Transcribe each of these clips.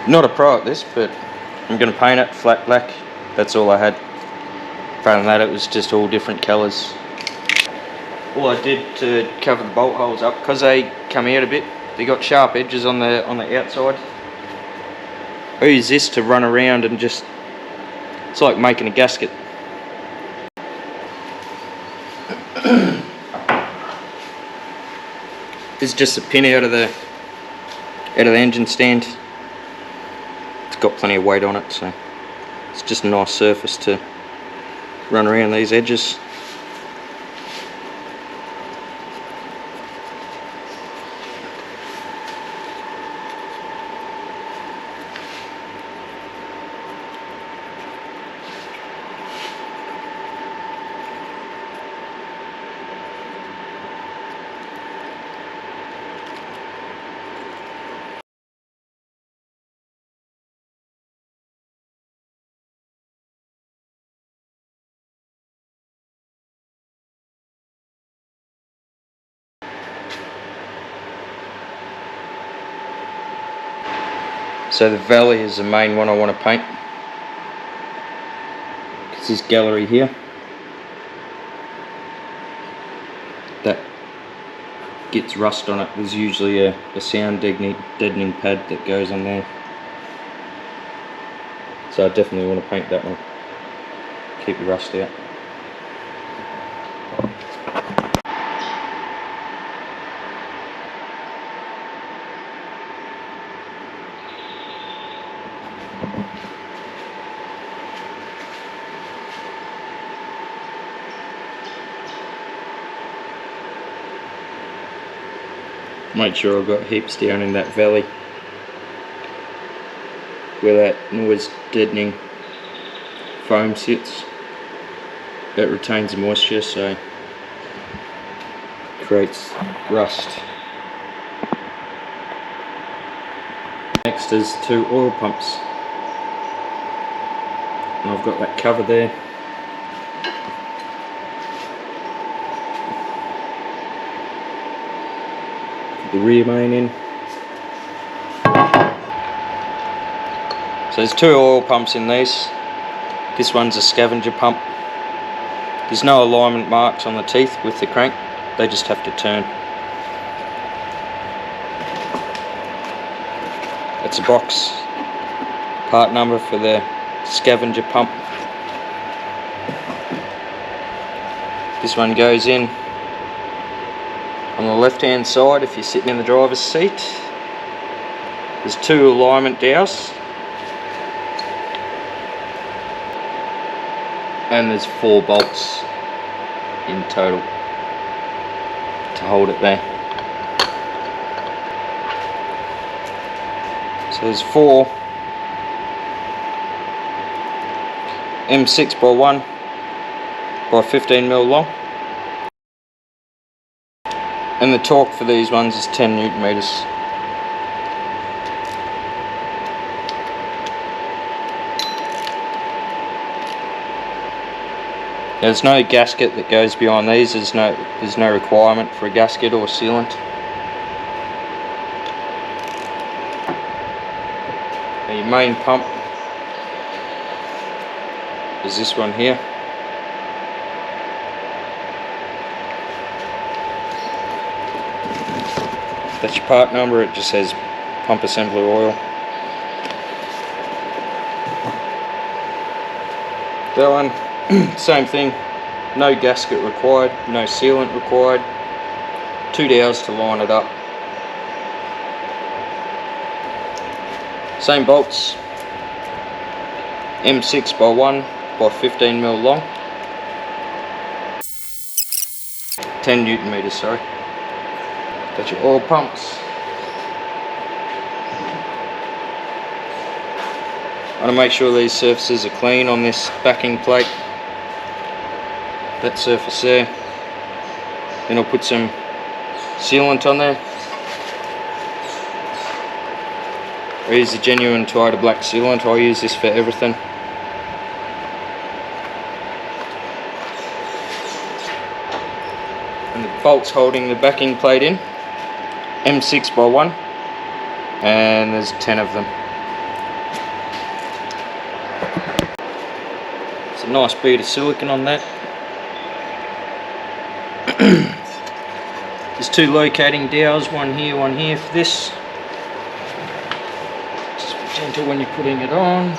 Not a pro at this, but I'm going to paint it flat black. That's all I had. Other than that, it was just all different colours. All I did to cover the bolt holes up, because they come out a bit, they got sharp edges on the outside. I use this to run around and just, it's like making a gasket. It's just a pin out of the engine stand. It's got plenty of weight on it, so it's just a nice surface to run around these edges. So the valley is the main one I want to paint. It's this gallery here. That gets rust on it. There's usually a sound deadening pad that goes on there. So I definitely want to paint that one. Keep the rust out. Make sure I've got heaps down in that valley where that noise deadening foam sits. It retains the moisture, so creates rust. Next is 2 oil pumps, and I've got that cover there. The rear main in. So there's 2 oil pumps in these. This one's a scavenger pump. There's no alignment marks on the teeth with the crank, they just have to turn. That's a box part number for the scavenger pump. This one goes in on the left hand side if you're sitting in the driver's seat. There's 2 alignment dowels, and there's 4 bolts in total to hold it there. So there's 4 M6 by 1 by 15mm long. And the torque for these ones is 10 Newton meters. There's no gasket that goes behind these. There's no requirement for a gasket or sealant. Now your main pump is this one here. That's your part number. It just says pump assembly oil. That one, same thing. No gasket required, no sealant required. 2 dowels to line it up. Same bolts. M6 by 1 by 15mm long. 10 Newton meters, sorry. Got your oil pumps. I want to make sure these surfaces are clean on this backing plate. That surface there. Then I'll put some sealant on there. I use the genuine Tide black sealant. I use this for everything. And the bolts holding the backing plate in. M6 by 1, and there's 10 of them. a nice bead of silicone on that. There's two locating dowels, one here for this. Just be gentle when you're putting it on.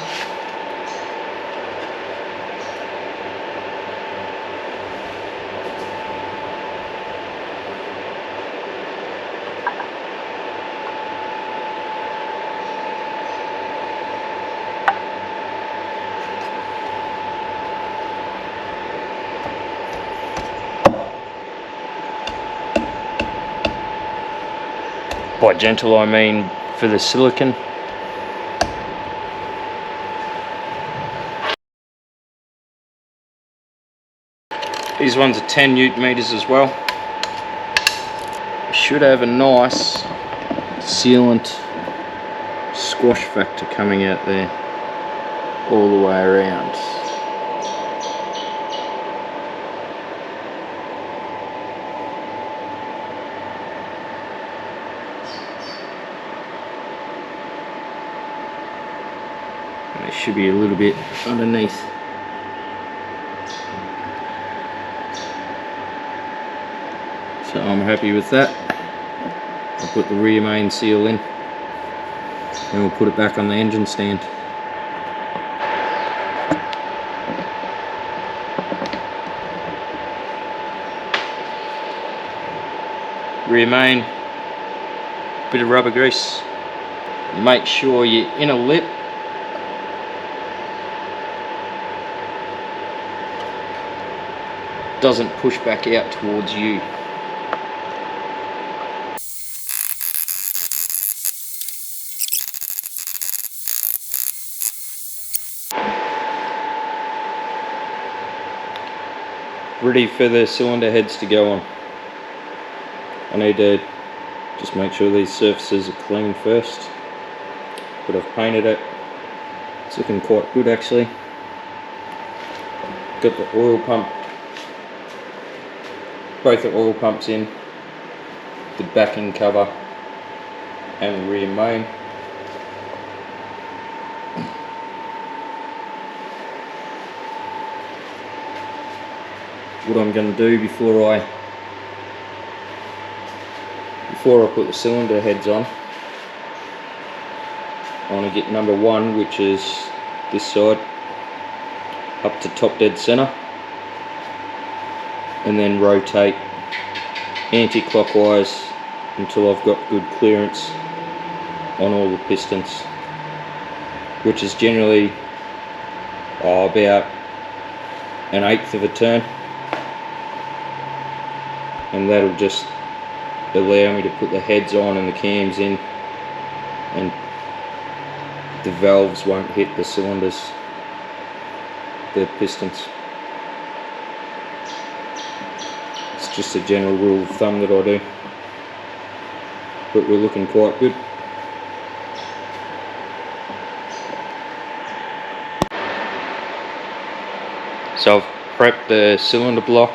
By gentle I mean for the silicone. These ones are 10 Newton meters as well. Should have a nice sealant squash factor coming out there all the way around. There should be a little bit underneath. So I'm happy with that. I'll put the rear main seal in and we'll put it back on the engine stand. Rear main, bit of rubber grease. Make sure your inner lip doesn't push back out towards you. Ready for the cylinder heads to go on. I need to just make sure these surfaces are clean first, but I've painted it. It's looking quite good actually. Got the oil pump, both the oil pumps in, the backing cover and the rear main. What I'm going to do before I put the cylinder heads on, I want to get number one, which is this side, up to top dead center, and then rotate anti-clockwise until I've got good clearance on all the pistons, which is generally about 1/8 of a turn, and that'll just allow me to put the heads on and the cams in, and the valves won't hit the cylinders, the pistons. It's just a general rule of thumb that I do, but we're looking quite good. So I've prepped the cylinder block,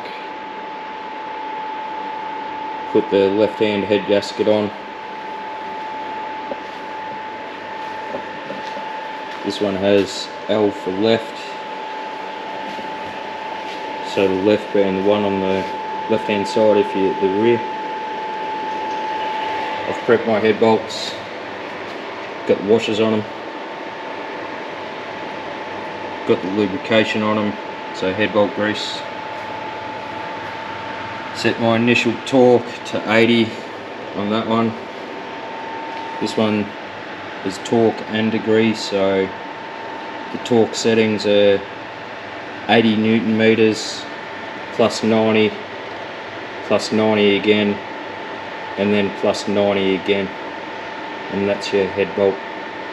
put the left hand head gasket on. This one has L for left, so the left being the one on the left hand side if you're at the rear. I've prepped my head bolts, got the washers on them, got the lubrication on them, so head bolt grease. Set my initial torque to 80 on that one. This one is torque and degree, so the torque settings are 80 Newton meters plus 90 plus 90 again, and then plus 90 again, and that's your head bolt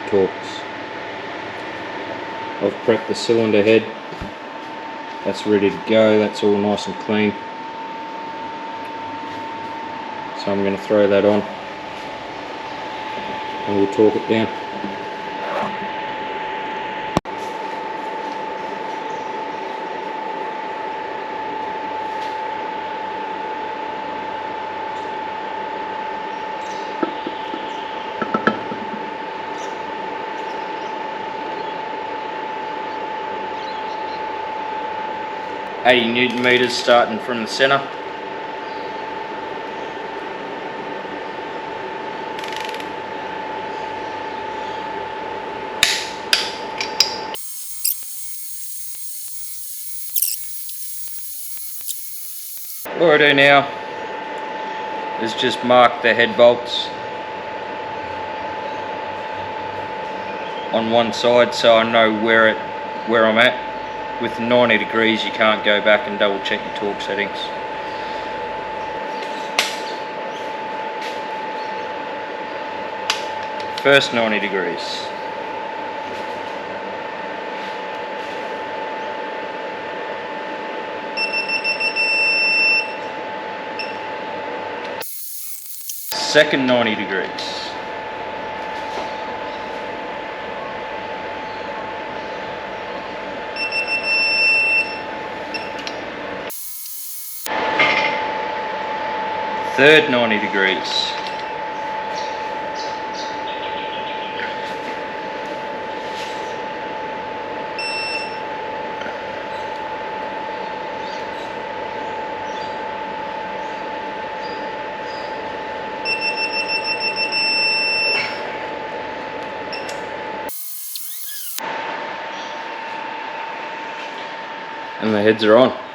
torques. I've prepped the cylinder head, that's ready to go, that's all nice and clean. So I'm going to throw that on and we'll torque it down. 80 Newton meters starting from the center. What I do now is just mark the head bolts on one side so I know where I'm at. With 90 degrees you can't go back and double check your torque settings. First 90 degrees. Second 90 degrees. Third 90 degrees. And the heads are on.